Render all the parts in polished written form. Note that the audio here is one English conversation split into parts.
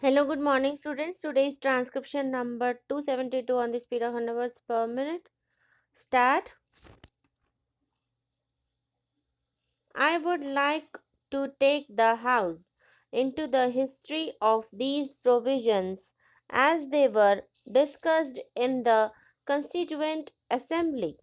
Hello, good morning, students. Today's transcription number 272 on the speed of 100 words per minute. Start. I would like to take the House into the history of these provisions as they were discussed in the Constituent Assembly.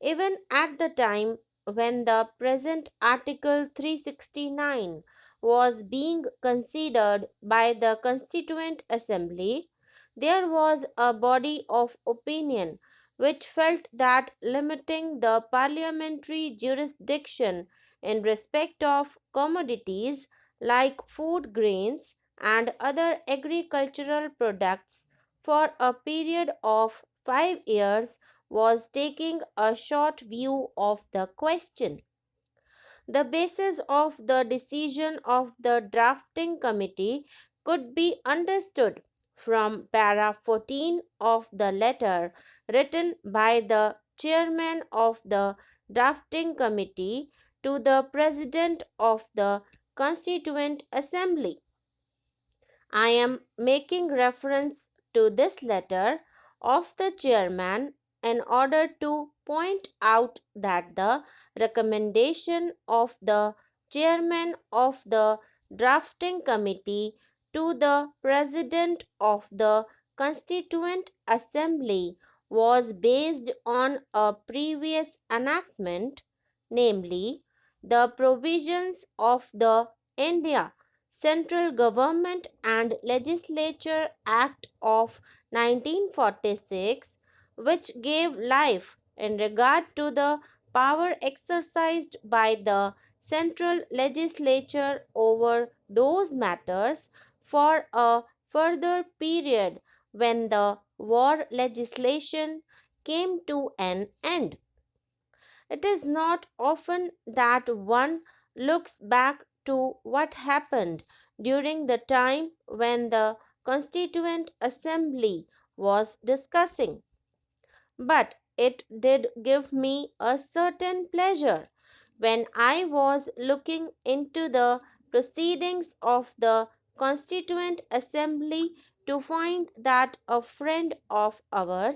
Even at the time when the present Article 369 was being considered by the Constituent Assembly, there was a body of opinion which felt that limiting the parliamentary jurisdiction in respect of commodities like food grains and other agricultural products for a period of 5 years was taking a short view of the question. The basis of the decision of the drafting committee could be understood from para 14 of the letter written by the chairman of the drafting committee to the president of the Constituent Assembly. I am making reference to this letter of the chairman in order to point out that the recommendation of the chairman of the drafting committee to the president of the Constituent Assembly was based on a previous enactment, namely the provisions of the India Central Government and Legislature Act of 1946, which gave life in regard to the power exercised by the central legislature over those matters for a further period when the war legislation came to an end. It is not often that one looks back to what happened during the time when the Constituent Assembly was discussing, but it did give me a certain pleasure when I was looking into the proceedings of the Constituent Assembly to find that a friend of ours,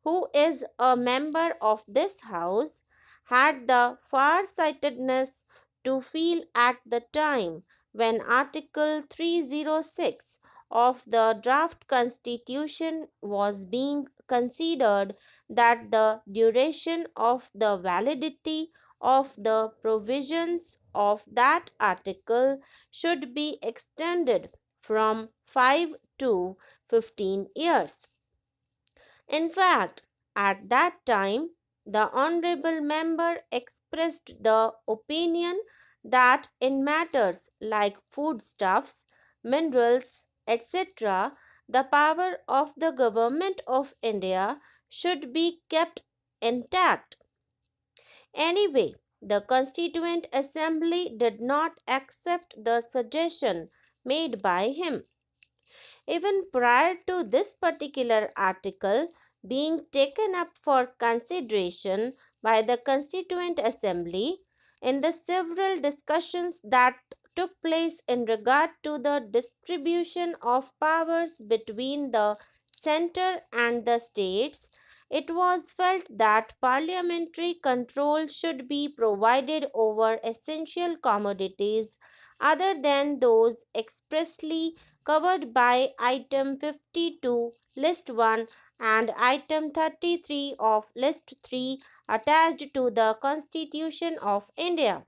who is a member of this House, had the far-sightedness to feel at the time when Article 306 of the draft constitution was being considered that the duration of the validity of the provisions of that article should be extended from 5 to 15 years. In fact, at that time, the Honorable Member expressed the opinion that in matters like foodstuffs, minerals, etc., the power of the Government of India should be kept intact. Anyway, the Constituent Assembly did not accept the suggestion made by him. Even prior to this particular article being taken up for consideration by the Constituent Assembly, in the several discussions that took place in regard to the distribution of powers between the center and the states, it was felt that parliamentary control should be provided over essential commodities other than those expressly covered by item 52 list 1 and item 33 of list 3 attached to the Constitution of India.